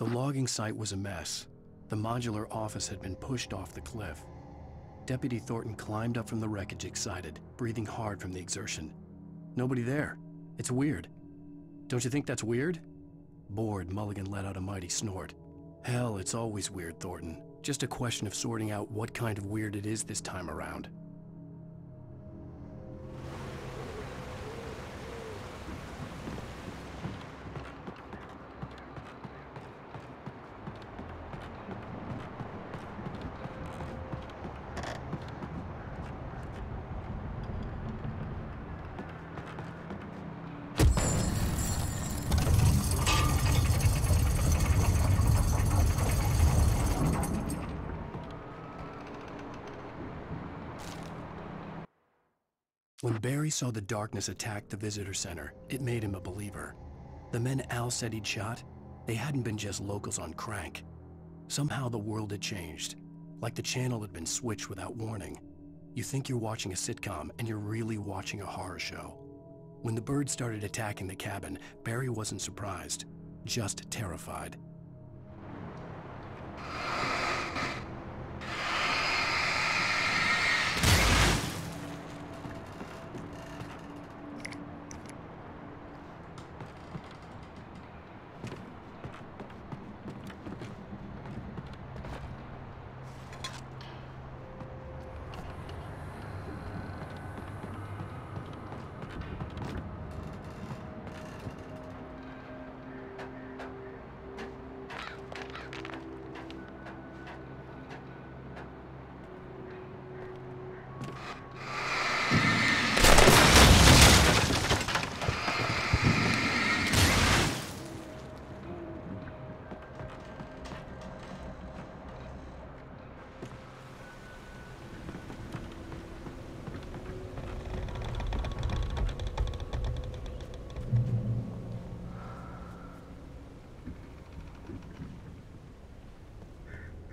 The logging site was a mess. The modular office had been pushed off the cliff. Deputy Thornton climbed up from the wreckage excited, breathing hard from the exertion. Nobody there. It's weird. Don't you think that's weird? Bored, Mulligan let out a mighty snort. Hell, it's always weird, Thornton. Just a question of sorting out what kind of weird it is this time around. When Barry saw the darkness attack the visitor center, it made him a believer. The men Al said he'd shot, they hadn't been just locals on crank. Somehow the world had changed, like the channel had been switched without warning. You think you're watching a sitcom, and you're really watching a horror show. When the birds started attacking the cabin, Barry wasn't surprised, just terrified.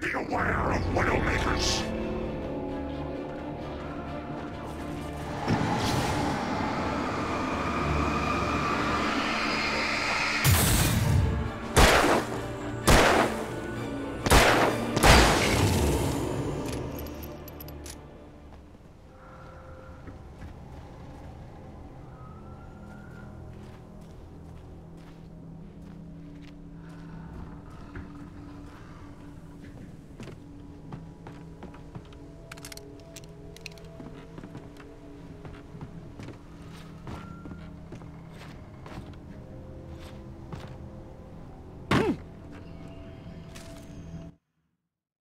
Beware of Widowmakers!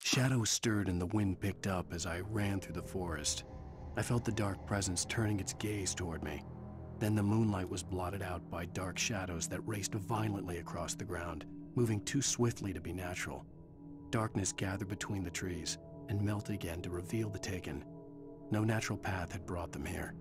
Shadows stirred and the wind picked up as I ran through the forest. I felt the dark presence turning its gaze toward me. Then the moonlight was blotted out by dark shadows that raced violently across the ground, moving too swiftly to be natural. Darkness gathered between the trees and melted again to reveal the Taken. No natural path had brought them here.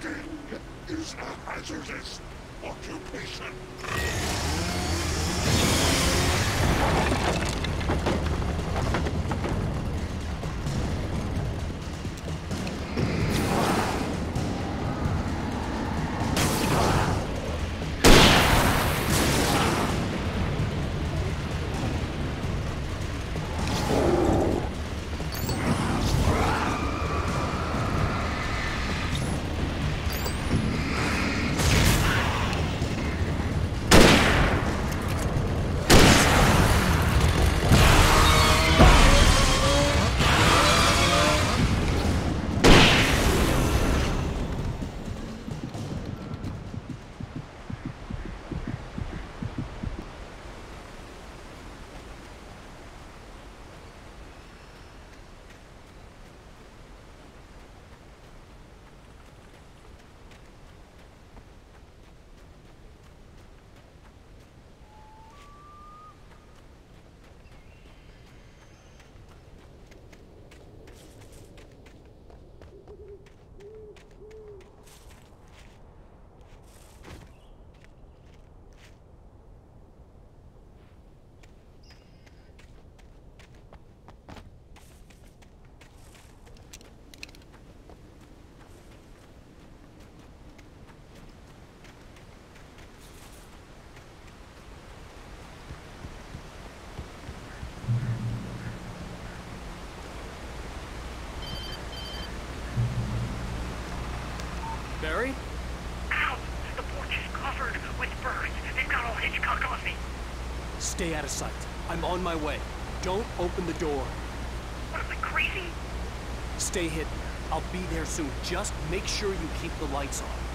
Digging is a hazardous occupation. Barry? Ow! The porch is covered with birds. They've got all Hitchcock on me. Stay out of sight. I'm on my way. Don't open the door. What am I, crazy? Stay hidden. I'll be there soon. Just make sure you keep the lights on.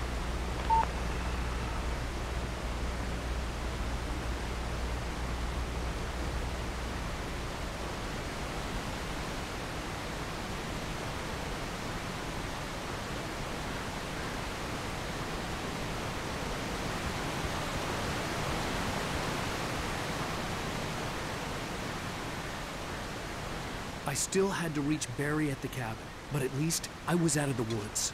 I still had to reach Barry at the cabin, but at least I was out of the woods.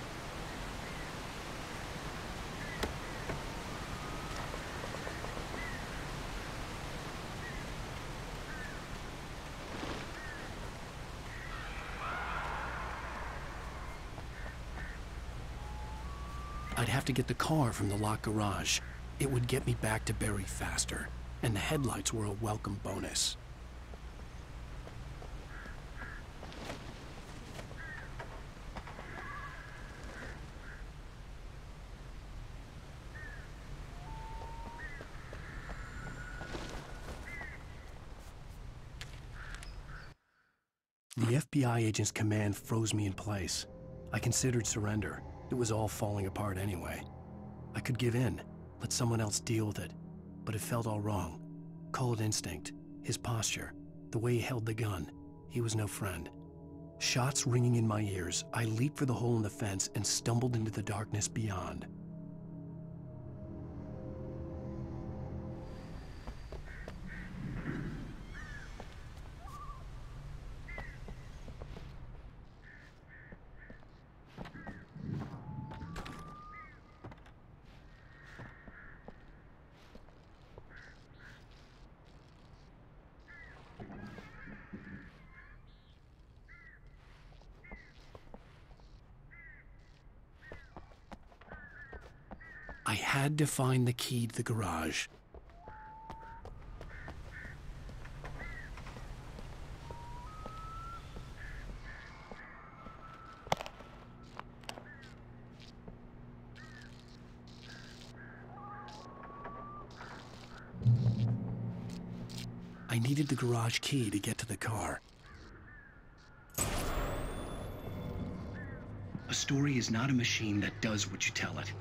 I'd have to get the car from the locked garage. It would get me back to Barry faster, and the headlights were a welcome bonus. The FBI agent's command froze me in place. I considered surrender. It was all falling apart anyway. I could give in, let someone else deal with it, but it felt all wrong. Call it instinct, his posture, the way he held the gun. He was no friend. Shots ringing in my ears, I leaped for the hole in the fence and stumbled into the darkness beyond. I had to find the key to the garage. I needed the garage key to get to the car. A story is not a machine that does what you tell it.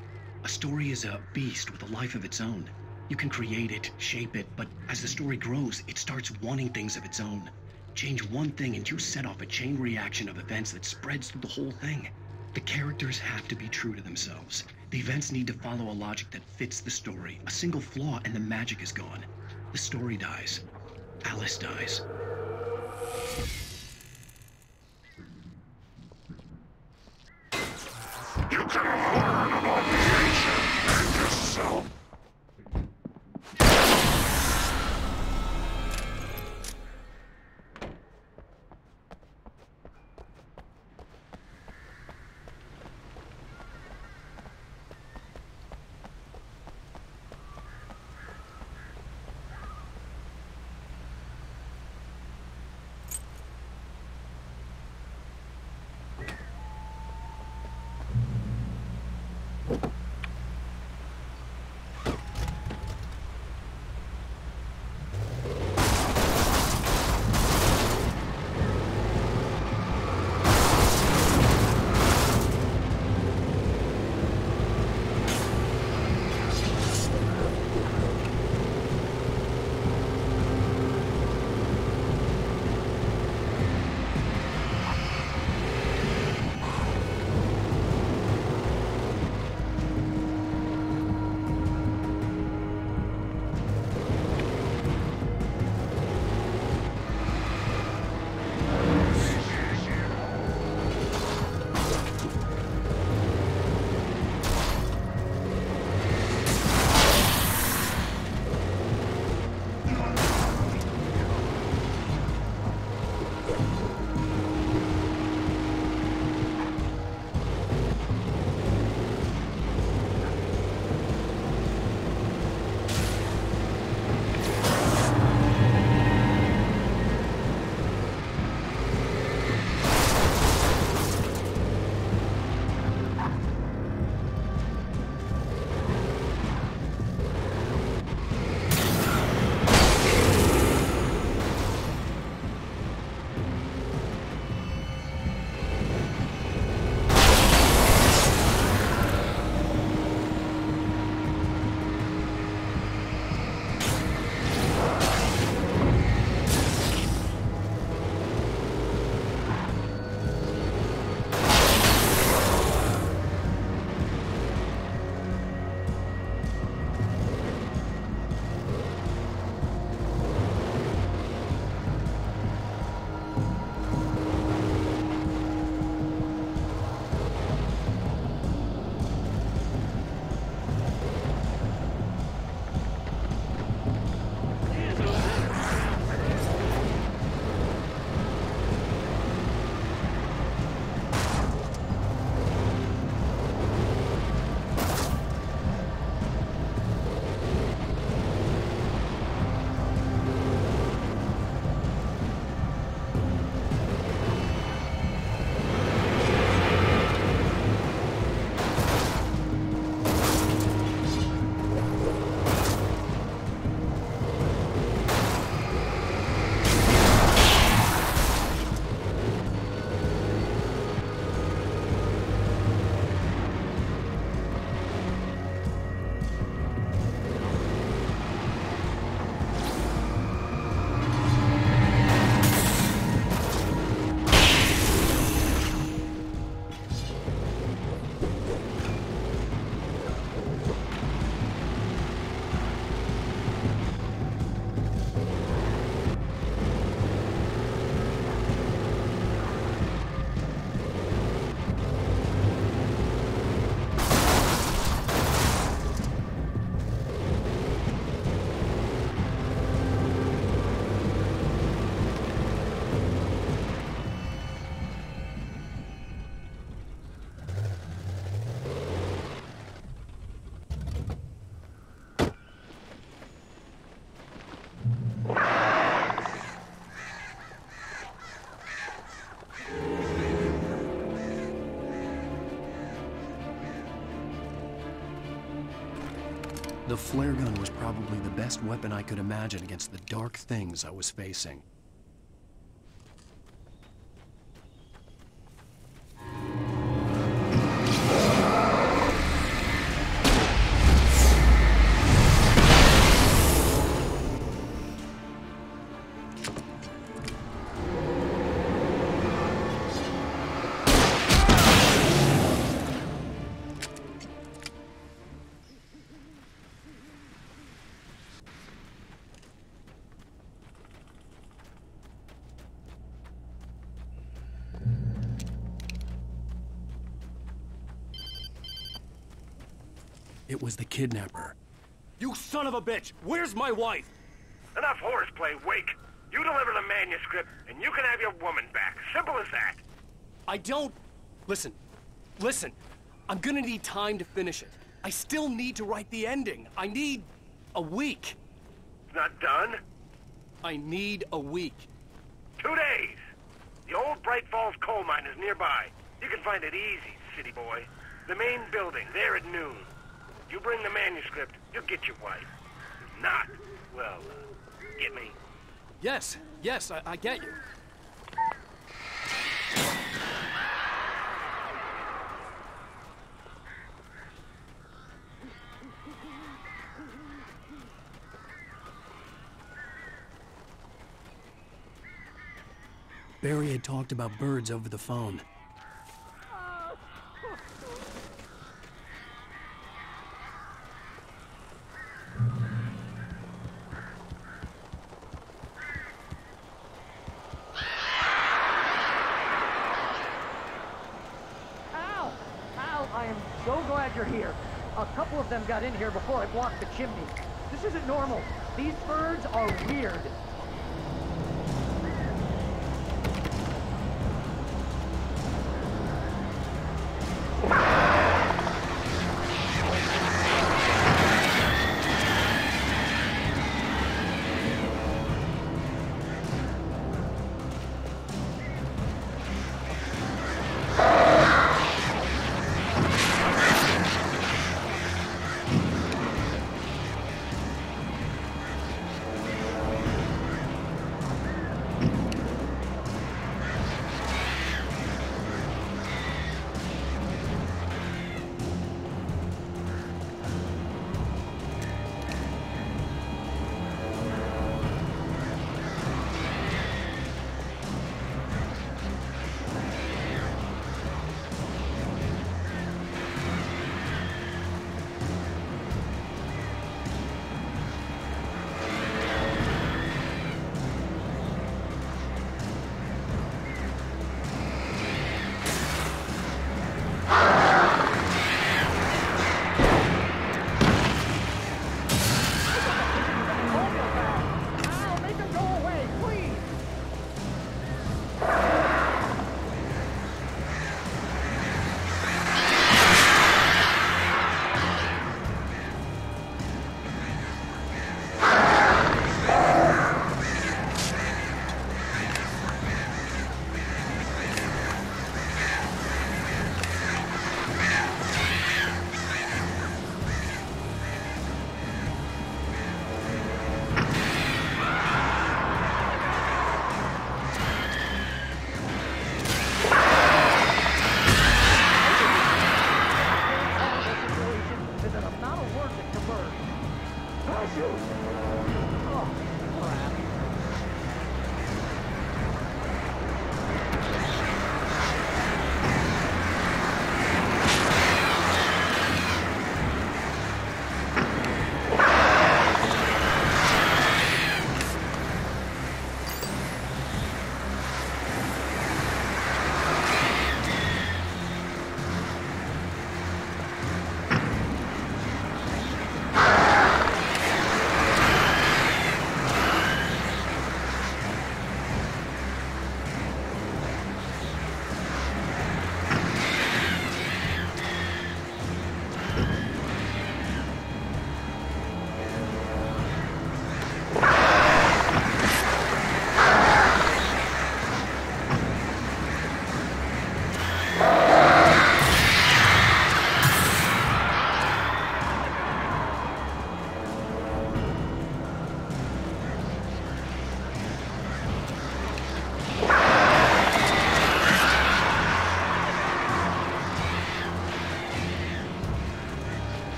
A story is a beast with a life of its own. You can create it, shape it, but as the story grows, it starts wanting things of its own. Change one thing and you set off a chain reaction of events that spreads through the whole thing. The characters have to be true to themselves. The events need to follow a logic that fits the story. A single flaw and the magic is gone. The story dies. Alice dies. You can afford The flare gun was probably the best weapon I could imagine against the dark things I was facing. It was the kidnapper. You son of a bitch! Where's my wife? Enough horseplay, Wake. You deliver the manuscript, and you can have your woman back. Simple as that. I don't... Listen. I'm gonna need time to finish it. I still need to write the ending. I need a week. It's not done. I need a week. 2 days. The old Bright Falls coal mine is nearby. You can find it easy, city boy. The main building, there at noon. You bring the manuscript, you'll get your wife. If not, well, get me. Yes, I get you. Barry had talked about birds over the phone. I am so glad you're here. A couple of them got in here before I blocked the chimney. This isn't normal. These birds are weird.